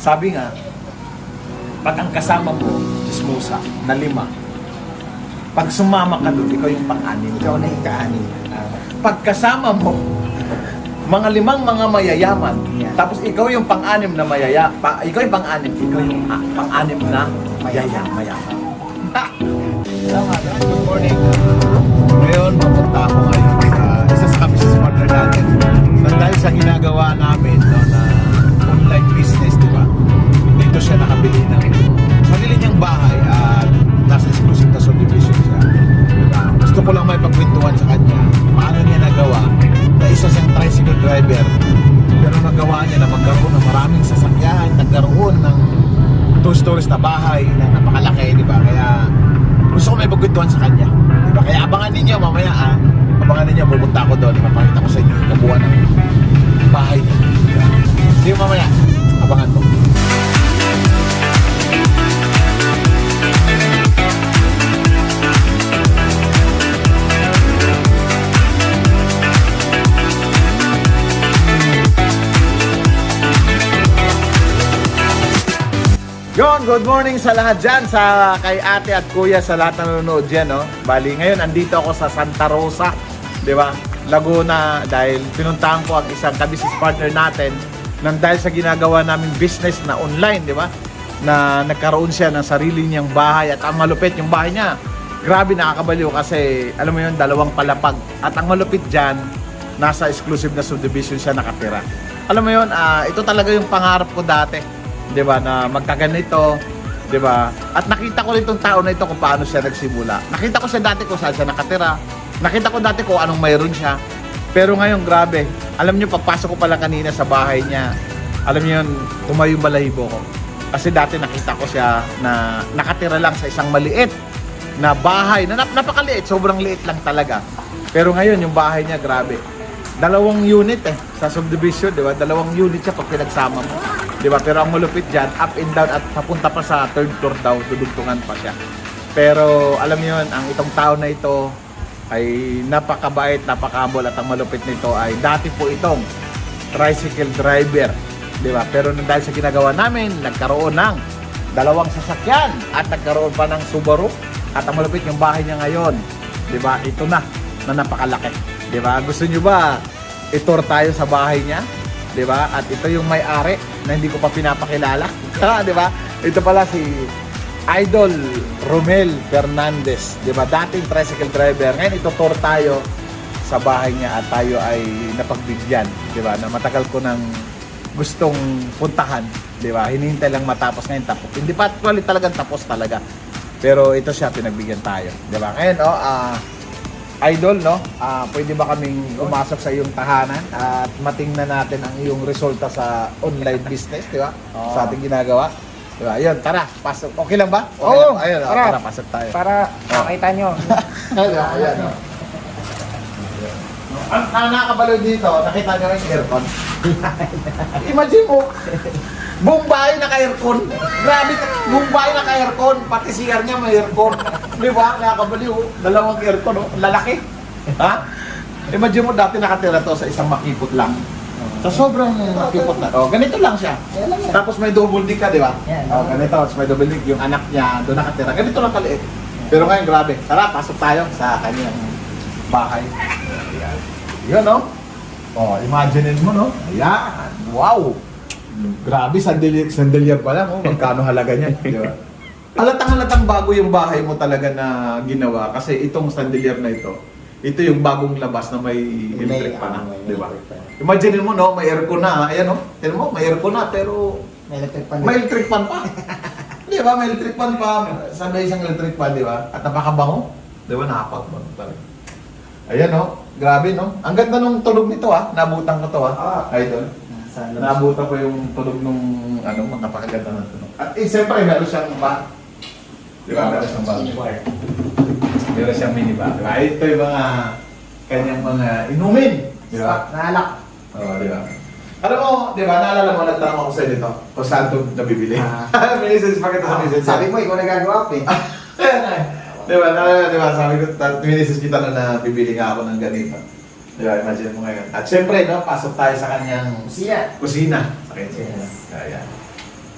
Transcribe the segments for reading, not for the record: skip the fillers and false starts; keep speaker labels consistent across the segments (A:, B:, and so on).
A: Sabi nga, pag ang kasama mo, chismosa, na 5. Pag sumama ka doon, ikaw yung pang-anim.
B: Ikaw na yung kaanin.
A: Pag kasama mo, mga 5 mga mayayaman,
B: Yeah.
A: tapos ikaw yung pang-anim na ikaw yung pang-anim, ikaw yung pang-anim na mayayaman. Good morning. Ngayon, mapunta ako ngayon sa isa sa business partner natin. Dahil sa ginagawa namin na online business, di ba? Dito siya nakabili ng sarili niyang bahay at nasa exclusive na subdivision siya. Diba? Gusto ko lang may pagkwentuhan sa kanya. Paano niya nagawa na isa siyang tricycle driver, pero nagawa niya na magkaroon ng maraming sasakyan, nagkaroon ng 2 stories na bahay na napakalaki, di ba? Kaya gusto ko may pagkwentuhan sa kanya. Diba? Kaya abangan ninyo mamaya abangan ninyo, pupunta ako doon, ipapakita ko sa inyo yung kabuuan ng bahay niya. Diba? See you mamaya, abangan mo. Yon, good morning sa lahat dyan, sa kay ate at kuya, sa lahat na nanonood dyan, no? Bali, ngayon andito ako sa Santa Rosa, di ba? Laguna, dahil pinuntahan ko ang isang business partner natin nang dahil sa ginagawa naming business na online, di ba? Na nagkaroon siya ng sarili niyang bahay at ang malupit yung bahay niya. Grabe, nakakabaliw kasi, alam mo yun, 2 palapag. At ang malupit dyan, nasa exclusive na subdivision siya nakatira. Alam mo yun, ito talaga yung pangarap ko dati. 'Di ba, na magkaganito, 'di ba? At nakita ko rin itong tao na ito kung paano siya nagsimula. Nakita ko siya dati kung saan siya nakatira. Nakita ko dati kung anong mayroon siya. Pero ngayon, grabe. Alam niyo, pagpasok ko pala kanina sa bahay niya, alam niyo yun, tumayo yung balahibo ko. Kasi dati nakita ko siya na nakatira lang sa isang maliit na bahay, na napakaliit, sobrang liit lang talaga. Pero ngayon, yung bahay niya, grabe. 2 unit sa subdivision, di ba? 2 unit siya pag pinagsama mo. Di ba? Pero ang malupit dyan, up and down at papunta pa sa 3rd floor daw, dudugtungan pa siya. Pero alam niyo yun, ang itong tao na ito ay napakabait, napakahumble, at ang malupit nito ay dati po itong tricycle driver. Di ba? Pero dahil sa ginagawa namin, nagkaroon ng 2 sasakyan at nagkaroon pa ng Subaru. At ang malupit yung bahay niya ngayon. Di ba? Ito na napakalaki. Di ba? Gusto niyo ba i-tour tayo sa bahay niya? Di ba? At ito yung may-ari na hindi ko pa pinapakilala. Di ba? Ito pala si Idol Romel Fernandez. Di ba? Dating tricycle driver. Ngayon ito-tour tayo sa bahay niya at tayo ay napagbigyan. Di ba? Na matagal ko nang gustong puntahan. Di ba? Hinihintay lang matapos, ngayon tapos. Hindi pa actually talagang tapos talaga. Pero ito siya, pinagbigyan tayo. Di ba? Ngayon, Idol, no? Pwede ba kaming pumasok sa iyong tahanan at matingnan natin ang iyong resulta sa online business, di ba? Sa ating ginagawa. Di ba? Ayun, tara, pasok. Okay lang ba? Okay
B: Oo,
A: lang. Ayun, tara, pasok tayo.
B: Para makita nyo.
A: Ayan, no? Ang nakakabaliw dito, nakita nyo yung aircon. Imagine mo, buong bahay naka-aircon. Grabe, buong bahay naka-aircon. Pati CR niya may aircon. Di ba? Nakakabaliw. 2 aircon, no? Lalaki. Ha? Imagine mo, dati nakatira to sa isang makipot lang. Sa sobrang makipot na. Oh, ganito lang siya. Tapos may double deck ka, di ba? Oh, ganito. Tapos may double deck. Yung anak niya doon nakatira. Ganito lang kaliit. Pero ngayon, grabe. Tara, pasok tayo sa kanyang bahay. Ayan. Yun, no? Oh, imaginein mo, no? Ayan. Wow! Grabe, sandalyer pa lang, oh. Magkano halaga niyan, di ba? Halatang bago yung bahay mo talaga na ginawa kasi itong sandalyer na ito yung bagong labas na may electric pa na, di ba? Imaginein mo, no? May aircon na, ayan, no? Tignan mo, may aircon na, pero
B: May electric pan.
A: may electric fan pa. Di ba? May electric fan pa. Sabay isang electric fan, di ba? At napakabango. Di ba? Nakapagbango talaga. Ayan, no? Grabe, no? Ang ganda nung tulog nito, Nabutan ko to, Idol. Nabutan ko yung tulog nung, napakaganda ng tulog. At siyempre, meron siyang ba? Di ba? Meron siyang ba? Meron siyang minibar. Di ba? Ito yung mga kanyang mga inumin. Di ba?
B: Nalak.
A: Oo, di ba? Alam mo, di ba? Naalala mo, nagtanong ako sa dito kung saan ito nabibili. Minisis, pakita sa minisis.
B: Sabi mo, ikaw nagagawa,
A: Di ba? Naalala, di ba? Sabi ko, minisis kita na bibili nga ako ng ganito. Di ba? Imagine mo ngayon. At syempre, no, pasok tayo sa kanyang
B: Siya.
A: kusina. Sa kanya.
B: Yes.
A: Kaya.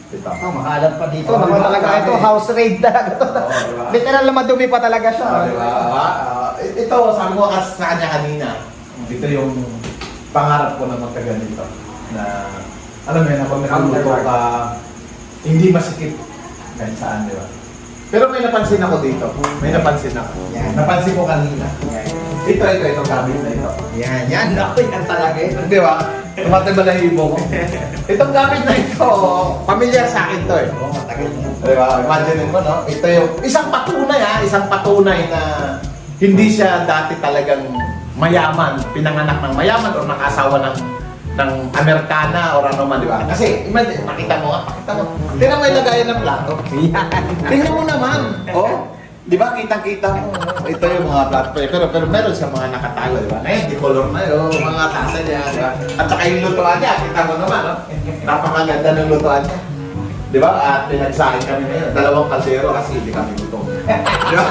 A: Ito.
B: Oh, makalat pa dito.
A: Oh,
B: Naman
A: diba?
B: talaga ito, house raid talaga to.
A: Diba?
B: Literal na madumi pa talaga siya.
A: Diba? Ito, sabi ko kasi sa kanya kanina, ito yung pangarap ko na magkaganito. Na, alam mo yun, habang nagluluto ka, hindi masikip kahit saan, di ba? Pero may napansin ako dito. May napansin ako.
B: Yan.
A: Napansin ko kanina. Ito, gamit na ito.
B: Yan. Ako yan talaga eh.
A: Di ba? Tumatay ba na hibo ko? Itong gamit na ito, pamilyar sa akin to eh.
B: Oo, matagal na.
A: Di ba? Imagine mo, no? Ito yung isang patunay na hindi siya dati talagang mayaman, pinanganak ng mayaman o nakasawa ng Amerikana o ano man, di ba? Kasi, imagine, pakita mo. Tingnan mo yung lagayan ng plato. Tingnan mo naman. Oh, di ba? Kitang-kita mo. Ito yung mga plato. Pero meron siya mga nakatago, di ba? Ngayon, di color na yun. Mga tasa niya, di ba? At saka yung lutuan niya, kita mo naman, no? Napakaganda ng lutuan niya. Di ba? At pinagsahin kami ngayon. 2 kaldero kasi hindi kami gutom. Di ba?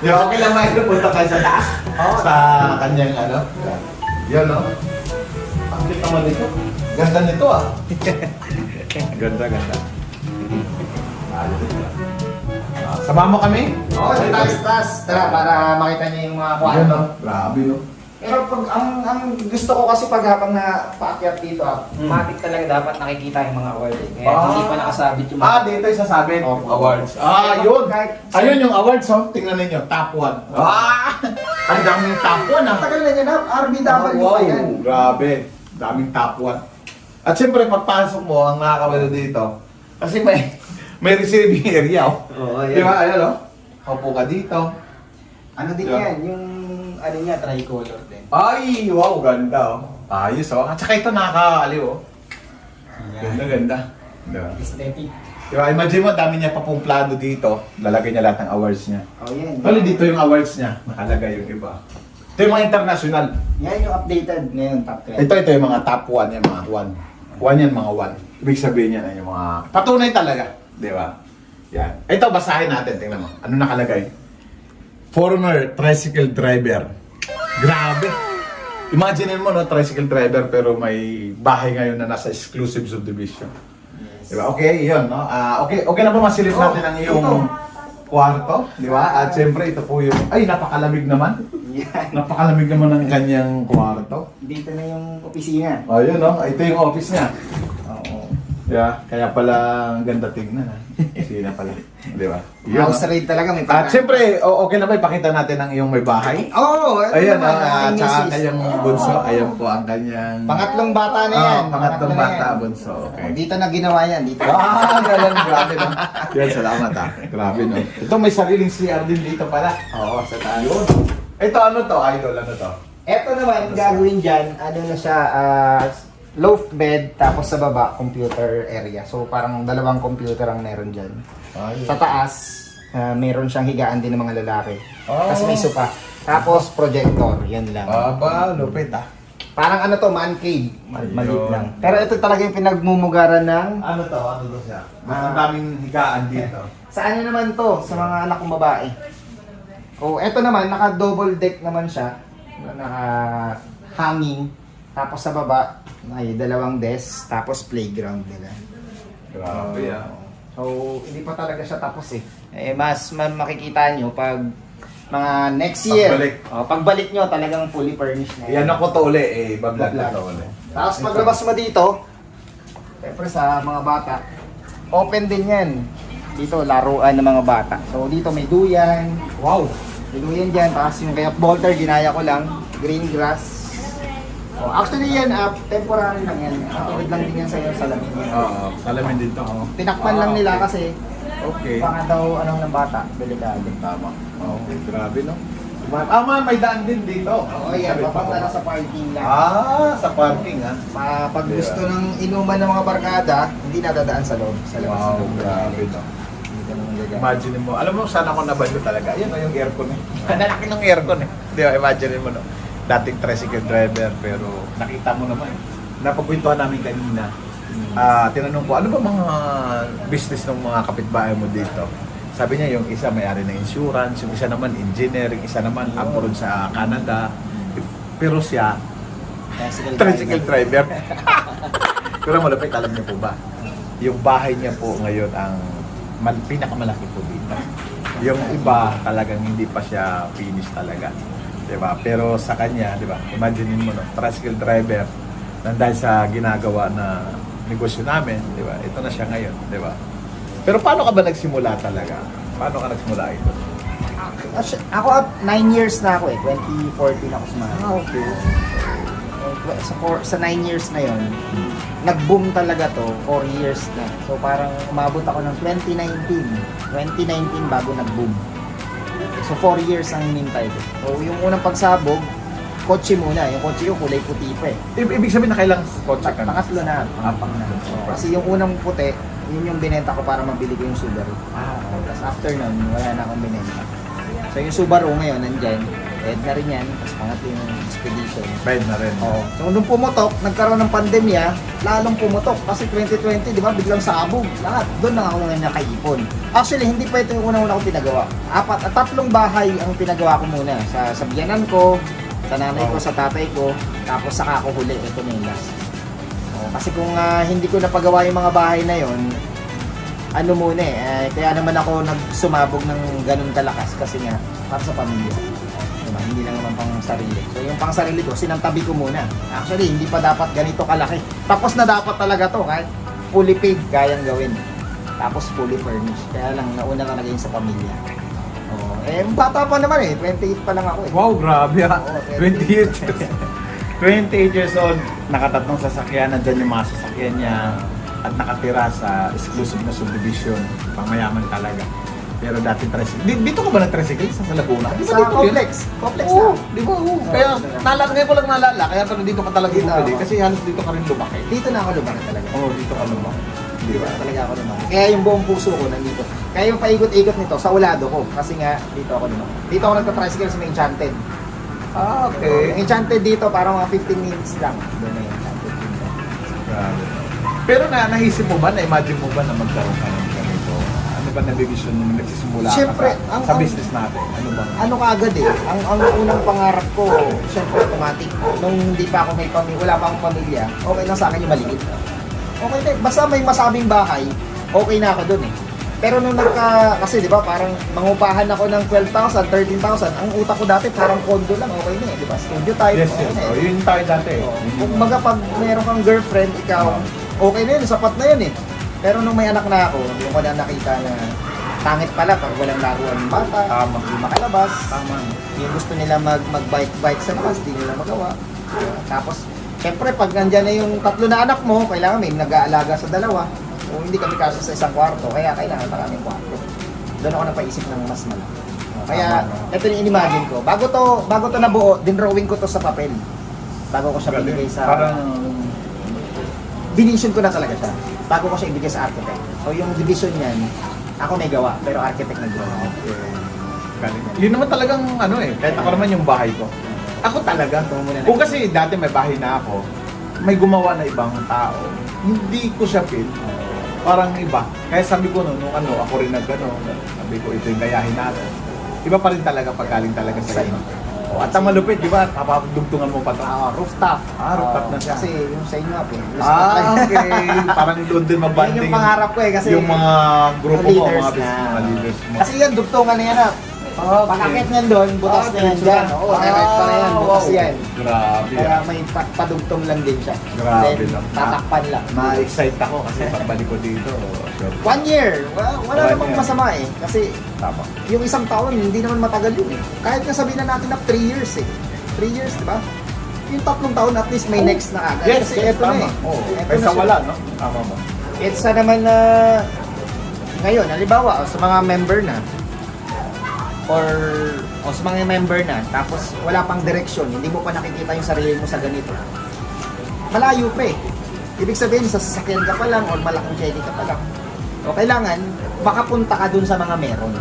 A: Di ba? Okay lang may punta tayo sa taas. Sa kanyang ano. Yun, no? Ang kita mo dito. Ganda nito, ah. Ganda. Sama mo kami?
B: Oo, taas. Tara, para makita niyo yung mga
A: Yun,
B: kwarto.
A: no? Grabe, no?
B: Pero pag ang gusto ko kasi pag habang na paakyat dito, matik talaga dapat nakikita yung mga award eh. Kaya hindi pa nakasabit yung mga...
A: Dito yung sasabit.
B: Opo.
A: Awards. Yun. Ayun yung awards, oh. Tingnan ninyo. Top 1. Ang daming top 1, ah.
B: Tagal na yan, RBW pa yan.
A: Grabe. Daming top 1. At siyempre, pagpasok mo, ang nakakabalo dito, kasi may receiving area, oh.
B: Oo,
A: Di ba? Ayan, oh. Kaupo ka dito.
B: Ano din
A: Diba?
B: yan, yung ano niya, tricolor din.
A: Ay, wow, ganda, oh. Ayos, oh. At saka ito nakakaaliw, oh. Ganda. Diba?
B: Aesthetic.
A: Diba, imagine mo, dami niya papumplado dito. Lalagay niya lahat ng awards niya.
B: Oh, yan.
A: Bali, dito yung awards niya. Nakalagay yung iba. Ito yung mga international.
B: Yan yung updated ngayon, top 10.
A: Ito yung mga top 1 yan, mga 1. 1 yan, mga 1. Ibig sabihin yan ay yung mga patunay talaga. Di ba? Yan. Ito, basahin natin. Tingnan mo. Ano nakalagay? Former tricycle driver. Grabe. Imagine mo, no, tricycle driver pero may bahay ngayon na nasa exclusive subdivision.
B: Yes.
A: Di ba? Okay, yun, no? Okay na po masilip natin ang iyong kwarto, di ba? At siyempre, ito po yung... Ay, napakalamig naman.
B: Yan.
A: Napakalamig naman ng kanyang kwarto.
B: Dito na yung opisina.
A: Oh, yun, no? Ito yung office niya.
B: Oo.
A: Yeah, kaya pala ang ganda tingnan, ha? Sina pala. Di ba?
B: House raid talaga, may
A: At siyempre, okay na ba ipakita natin ang iyong may bahay?
B: Oo, ito
A: Ayan,
B: naman, ang
A: at saka
B: misis.
A: kanyang bunso. Ayan po ang kanyang...
B: Pangatlong bata na yan.
A: Pangatlong
B: na
A: bata,
B: yan.
A: bunso. Okay.
B: Dito na ginawa yan. Dito.
A: Ganun, grabe, no? Yan, salamat, ha? Grabe, no? Ito, may sariling CR din dito pala. Oo, sa taas. Yun. Ito, ano to, idol? Ano to?
B: Ito naman, gagawin dyan, ano na siya, loft bed, tapos sa baba, computer area. So, parang 2 computer ang meron dyan. Sa taas, meron siyang higaan din ng mga lalaki. Tapos may sofa. Tapos projector, yan lang.
A: Aba, lupit, ha?
B: Parang ano to, man cave. Maliit
A: Ayun.
B: lang. Pero ito talaga yung pinagmumugaran ng...
A: Ano to? Ano to siya? Mas ang daming higaan dito.
B: Sa ano naman to? Sa mga anak kong babae. Oh, eto naman, naka-double deck naman siya. Naka-hanging. Tapos sa baba, ay 2 desk. Tapos playground nila.
A: Grabe, ah.
B: So, hindi pa talaga siya tapos eh. Mas makikita nyo pag mga next year.
A: Pagbalik.
B: Pagbalik nyo, talagang fully furnished na
A: Yan ako to uli, bablog
B: Bablog.
A: ko to uli.
B: Tapos paglabas mo dito, siyempre sa mga bata, open din yan. Dito, laruan ng mga bata. So, dito may duyan.
A: Wow!
B: May duyan dyan. Tapos yung kaya bolter, ginaya ko lang. Green grass. Oh, actually yan, temporary lang yan. Tuwid lang din yan sa iyo, salamin yan.
A: Oo, salamin dito.
B: Tinakpan lang nila kasi
A: Okay.
B: baka daw anong ng bata, delikado.
A: Tama. Okay, grabe, no? May daan din dito.
B: Oo, yan, papunta na sa parking lang.
A: Sa parking, ha?
B: Pag gusto ng inuman ng mga barkada, hindi nadadaan sa loob. Sa labas
A: Wow,
B: ng loob.
A: grabe, no?
B: Dito naman gagamit.
A: Imagine mo, alam mo saan ako nabalyo talaga? Ayan, yung aircon eh. Nalaki ng aircon eh. Di ba, imagine mo, no? Dating tricycle driver, pero nakita mo naman. Napagkwentuhan namin kanina. Tinanong ko, ano ba mga business ng mga kapitbahay mo dito? Sabi niya, yung isa may-ari ng insurance, yung isa naman engineer, yung isa naman abroad sa Canada. Pero siya, tricycle driver. Pero malapit, alam niyo po ba? yung bahay niya po ngayon ang pinakamalaki po dito. Yung iba talagang hindi pa siya finish talaga. 'Di ba? Pero sa kanya, 'di ba? Imagine mo no, tricycle driver nang dahil sa ginagawa na negosyo namin, 'di ba? Ito na siya ngayon, 'di ba? Pero paano ka ba nagsimula talaga? Paano ka nagsimula ito?
B: Ako 9 years na ako eh. 2014 ako sumama.
A: Okay.
B: Sa 9 years na yon, nag-boom talaga to, 4 years na. So parang umabot ako ng 2019 bago nag-boom. So 4 years ang hinintay ko. So yung unang pagsabog, kotse muna. Yung kotse ko kulay puti pa eh.
A: Ibig sabihin na kailang kotse ka na?
B: Pangatlo na. Kasi yung unang puti, yun yung binenta ko para mabili ko yung Subaru. Tapos after nun, wala na akong binenta. So yung Subaru ngayon, nandyan. Ed na rin yan. Tapos pangatlo yung Expedition.
A: Bayad na rin.
B: Oo. So nung pumutok, nagkaroon ng pandemya, lalong pumutok. Kasi 2020, di ba, biglang sabog. Lahat. Doon lang ako ngayon nakaipon. Actually, hindi pa ito yung unang-una ko pinagawa. Tatlong bahay ang pinagawa ko muna. Sa biyanan ko, sa nanay ko, sa tatay ko, tapos saka ako huli. Ito na yung last. Kasi kung hindi ko napagawa yung mga bahay na yon, ano muna kaya naman ako nagsumabog ng ganun kalakas kasi nga para sa pamilya. Diba? Hindi lang naman pang sarili. So yung pang sarili ko, sinantabi ko muna. Actually, hindi pa dapat ganito kalaki. Tapos na dapat talaga to, kahit fully paid, kayang gawin. Tapos fully furnished. Kaya lang, nauna ka naging sa pamilya. Bata pa naman 28 pa lang ako eh.
A: Wow, grabe ah.
B: Oo,
A: 28 years. 28 years old, nakatatlong sasakyan, nandyan yung mga sasakyan niya at nakatira sa exclusive na subdivision. Pangmayaman talaga. Pero dati tricycle. Dito ka ba nag-tricycle sa Laguna? Di ba
B: Sa
A: dito
B: complex. Complex
A: Oo,
B: na.
A: di ba? Oo. Kaya ngayon ko lang naalala, kaya pala dito ka talaga
B: Dito
A: bumili.
B: ako.
A: Kasi halos dito ka rin lumaki.
B: Dito na ako lumaki talaga.
A: Oo, dito ka lumaki. Di
B: Dito
A: ba?
B: na talaga ako lumaki. Kaya yung buong puso ko nandito. Kaya yung paikot-ikot nito sa ulado ko. Kasi nga, dito ako lumaki. Dito ako nagka-tricycle sa may Enchanted.
A: Ah,
B: Yung Enchanted dito, parang mga 15 minutes lang. Doon na yung Enchanted dito.
A: Grabe. Pero naisip mo ba, na-imagine mo ba na magkaroon ka ng ganito? Ano ba na-division nung nagsisimula
B: Siyempre,
A: ka sa business natin? Ano ba?
B: Ano kaagad eh, ang unang pangarap ko, siyempre automatic. Nung hindi pa ako may pamilya, wala pa akong pamilya, okay lang sa akin yung maliit. Okay na, basta may masabing bahay, okay na ako dun eh. Pero nung kasi di ba parang mangupahan ako ng 12,000, 13,000, ang utak ko dati parang condo lang, okay na eh, di ba? Studio type,
A: Yes,
B: okay
A: yes.
B: na
A: Oh,
B: eh.
A: yun tayo dati.
B: Kung baga pag meron kang girlfriend, ikaw, okay na yun, sapat na yun eh. Pero nung may anak na ako, yung ko na nakita na pangit pala pag walang laruan ng bata,
A: Tama.
B: hindi makalabas,
A: Tama.
B: yung gusto nila mag-bike sa labas, di nila magawa. Tapos, syempre pag nandyan na yung tatlo na anak mo, kailangan may nag-aalaga sa dalawa. O hindi kami kasya sa isang kwarto, kaya kailangan maraming kwarto. Doon ako napaisip ng mas malaki. Kaya, ito yung in-imagine ko. Bago to nabuo, dinrawing ko to sa papel. Bago ko siya binigay sa...
A: Parang...
B: Division ko na talaga siya. Bago ko siya ibigay sa architect. So yung division niyan, ako may gawa, pero architect nag-gawa.
A: Galing. Yun naman talagang ano eh, kahit ako naman yung bahay ko. Ako talaga. Kung kasi dati may bahay na ako, may gumawa na ibang tao, hindi ko siya feel. Parang iba. Kaya sabi ko nung ako rin nag-ano, sabi ko ito yung gayahin natin. Iba pa rin talaga pagkaling talaga sa inyo. At ang malupit, di ba? Papapagdugtungan mo pa ito.
B: Rooftop.
A: Rooftop na siya.
B: Kasi yung sa inyo po.
A: Okay. Parang doon din mabanding.
B: Yun yung pangarap ko eh. Kasi
A: yung mga grupo mo,
B: leaders
A: mga business, mga leaders mo.
B: Kasi yan, dugtungan na yan. Pag-akit niyan doon, butas na yan dyan. Oo, direct pa na yan. Butas yan.
A: Grabe.
B: Kaya may padugtong lang din siya.
A: Grabe
B: Then,
A: lang.
B: tatakpan lang.
A: Ma-excite ako kasi pagbalik ko dito. Sure.
B: 1 year. Wala
A: 1
B: namang
A: year.
B: masama eh. Kasi
A: Tama.
B: yung isang taon, hindi naman matagal yun eh. Kahit nga sabihin na natin na 3 years eh. 3 years, di ba? Yung 3 taon, at least may next na agad.
A: Yes,
B: Kasi
A: yes,
B: eto na
A: tama.
B: eh.
A: Oo.
B: Eto
A: Kaysa
B: na siya.
A: wala, no? Tama mo.
B: It's naman na ngayon, halimbawa, sa mga member na or sa mga member na tapos wala pang direksyon, hindi mo pa nakikita yung sarili mo sa ganito. Malayo pa eh. Ibig sabihin, sa sasakyan ka pa lang or malaking cheque ka pa lang. O kailangan, baka punta ka dun sa mga meron.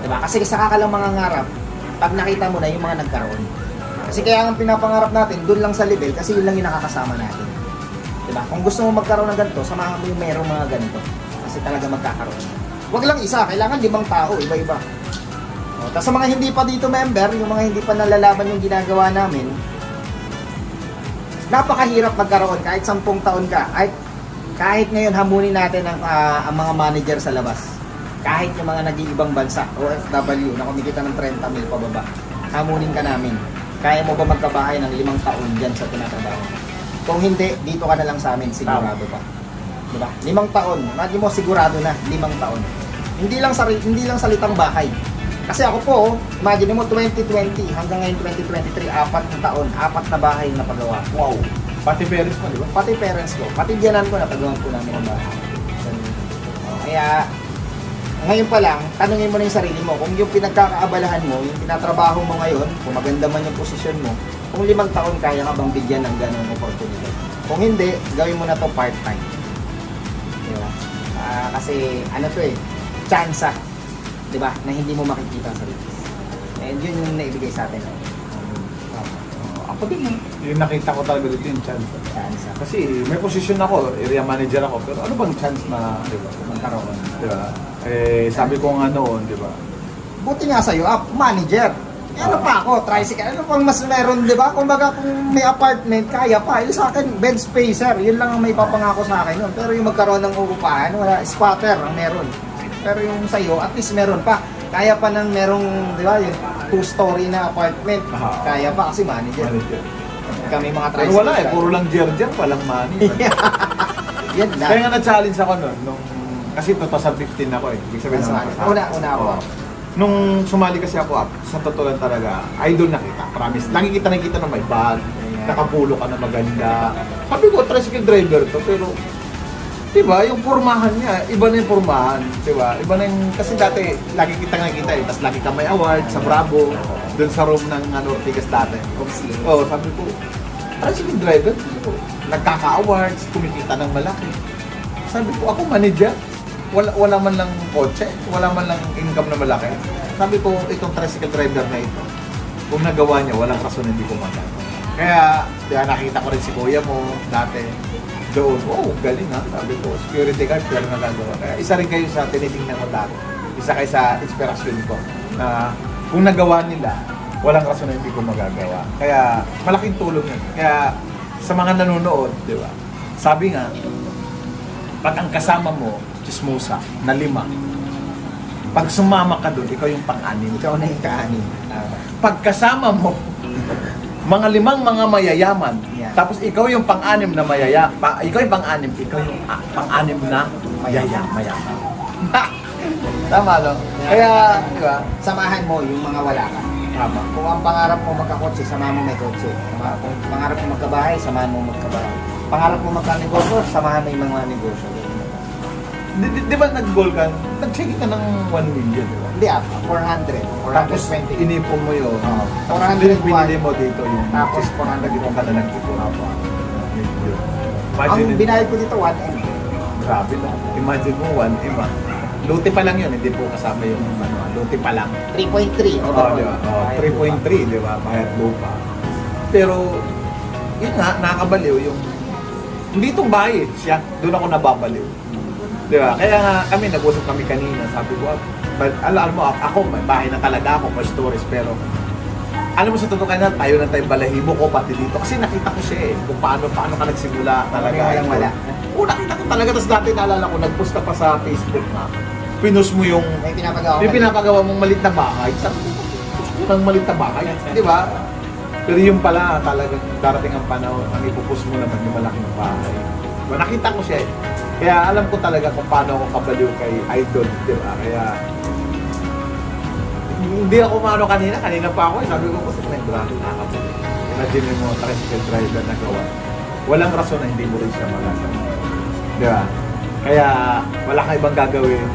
B: Diba? Kasi saka ka lang mga ngarap pag nakita mo na yung mga nagkaroon. Kasi kaya ang pinapangarap natin, dun lang sa level kasi yun lang yung nakakasama natin. Diba? Kung gusto mo magkaroon ng ganito, samahan mo yung merong mga ganito. Kasi talaga magkakaroon. Huwag lang isa, kailangan 5 tao, iba-iba. Tapos sa mga hindi pa dito member, yung mga hindi pa nalalaban yung ginagawa namin, napakahirap magkaroon kahit 10 taon ka, kahit kahit ngayon hamunin natin ang mga manager sa labas. Kahit yung mga nag-iibang bansa, OFW, na kumikita ng 30 mil pababa, hamunin ka namin. Kaya mo ba magkabahay ng 5 taon dyan sa tinatrabaho? Kung hindi, dito ka na lang sa amin, sigurado pa. Diba? 5 taon. Imagine mo, sigurado na, 5 taon. Hindi lang salitang bahay. Kasi ako po, imagine mo, 2020 hanggang ngayon 2023, 4 na taon, 4 na bahay na pagawa. Wow!
A: Pati parents mo, di ba?
B: Pati parents ko, pati biyanan ko, napagawan po namin ang bahay. Kaya, ngayon pa lang, tanungin mo na yung sarili mo, kung yung pinagkakaabalahan mo, yung tinatrabaho mo ngayon, kung maganda man yung posisyon mo, kung 5 taon kaya ka bang bigyan ng ganong opportunity? Kung hindi, gawin mo na to part-time. Diba? Kasi, ano to tsansa, diba, na hindi mo makikita sa sarili. And yun yung naibigay sa atin.
A: Ako din yung nakita ko talaga dito yung chance.
B: Tsansa.
A: Kasi may position ako, area manager ako, pero ano bang chance na, di ba?
B: Magkaroon.
A: Di ba? Eh, sabi ko nga noon, di ba?
B: Buti nga sa'yo, manager. Eh, ano pa ako, tricycle, ano pang mas meron, di ba? Kung baga kung may apartment, kaya pa. Yung sa akin, bed spacer, yun lang ang may papangako sa akin yun. Pero yung magkaroon ng upahan, wala, squatter ang meron. Pero yung sa'yo, at least meron pa. Kaya pa nang merong, di ba, yung 2-story na apartment. Kaya pa kasi manager. Kami mga
A: Pero
B: tricycle.
A: wala eh, puro lang jerjer, walang money.
B: Yan lang.
A: Kaya nga na-challenge ako noon, nung, kasi 2015 ako eh. Ibig sabihin naman.
B: Una ako.
A: Nung sumali kasi ako, sa totoo lang talaga, idol na kita, promise. Lagi kita nakikita ng may bag, nakapulo ka na maganda. Sabi ko, tricycle driver to, pero, di ba, yung pormahan niya, iba na yung pormahan, di ba? Iba na yung, kasi dati, lagi kita nakikita eh, tapos lagi ka may award sa Bravo, dun sa room ng Ortigas dati. Oo, sabi ko, tricycle driver, nagkaka-awards, kumikita ng malaki. Sabi ko, ako manager, wala man lang kotse, wala man lang income na malaki. Sabi ko, itong tricycle driver na ito, kung nagawa niya, walang rason hindi ko magagawa. Kaya, nakita ko rin si kuya mo dati doon. Oh, galing ha. Sabi ko, security guard, pero nagagawa. Kaya isa rin kayo sa tinitingnan ko dati. Isa kayo sa inspirasyon ko na kung nagawa nila, walang rason na hindi ko magagawa. Kaya, malaking tulong yun. Kaya, sa mga nanonood, di ba? Sabi nga, pag ang kasama mo, chismosa, na 5. Pag sumama ka doon, ikaw yung pang-anim.
B: Ikaw na yung kaanin.
A: Pag kasama mo, mga 5 mga mayayaman, tapos ikaw yung pang-anim na ikaw yung pang-anim, ikaw yung pang-anim na mayayaman. Tama, no? Kaya, di ba?
B: Samahan mo yung mga wala ka.
A: Tama.
B: Kung ang pangarap mo magkakotse, samahan mo may kotse. Kung pangarap mo magkabahay, samahan mo magkabahay. Pangarap mo magka-negosyo, samahan mo yung mga negosyo.
A: Di ba nag-goal ka? Nag-check ka ng 1 million, di ba?
B: Hindi 400.
A: Tapos
B: 420.
A: inipon mo yun.
B: 400
A: Binili mo dito yung
B: Tapos
A: 400 dito ka na nag-ipon.
B: Ang
A: Imagine,
B: binayad ko dito, 1M.
A: grabe na. Imagine mo, 1M ah. Luti pa lang yun, hindi po kasama yung luti pa lang.
B: 3.3.
A: Oo, di ba? 3.3, di ba? Bayad lupa. Pero, yun nga, nakakabaliw yung, hindi itong bahay, siya, doon ako nababaliw. Di ba? Kaya nga kami, nag-usap kami kanina, sabi ko, alam mo, ako, may bahay na talaga ako, for stories, pero, alam mo sa totoo kanya, tayo na tayo balahibo ko pati dito. Kasi nakita ko siya eh, kung paano ka nagsimula talaga.
B: Wala.
A: Oo, nakita ko talaga. Tapos dati naalala ko, nag-post ka pa sa Facebook na, pinost mo yung,
B: May pinapagawa
A: yung pinapagawa mong malit na bahay. Sabi ko, post mo ng malit na bahay. Di ba? Pero yung pala, talagang darating ang panahon, ang ipupost mo naman yung malaking bahay. Diba? Nakita ko siya eh. Kaya alam ko talaga kung paano ako kabaliw kay Idol, di ba? Kaya, hindi ako kanina pa ako eh. Sabi ko, kasi may grabe nakakabaliw. Imagine mo, tricycle driver na gawa. Walang rason na hindi mo rin siya magasawa. Di ba? Kaya, wala kang ibang gagawin.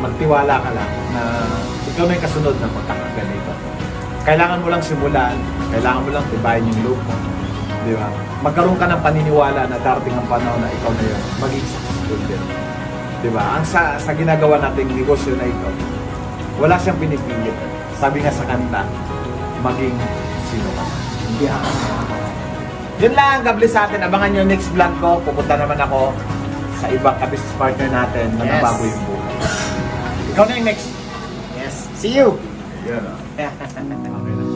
A: Magtiwala ka lang na ikaw na yung kasunod na magkakaganito. Kailangan mo lang simulan, kailangan mo lang tibayin yung loob mo. Di ba? Magkaroon ka ng paniniwala na darating ang panahon na ikaw na yun, maging successful din. Di ba? Ang sa ginagawa nating negosyo na ito, wala siyang pinipilit. Sabi nga sa kanta, maging sino ka.
B: Hindi ako.
A: Yun lang, God bless sa atin. Abangan nyo next vlog ko. Pupunta naman ako sa ibang ka-business partner natin na nabago yung buhay. Ikaw na yung next.
B: Yes. See you!
A: Yun, okay na.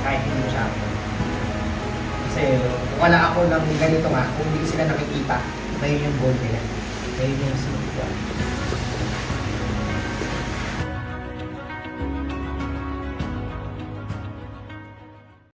B: kahit hindi masyado. Kasi wala ako ng ganito nga, kung hindi sila nakikita, na yun yung goal nila. Na yun yung sinukuha.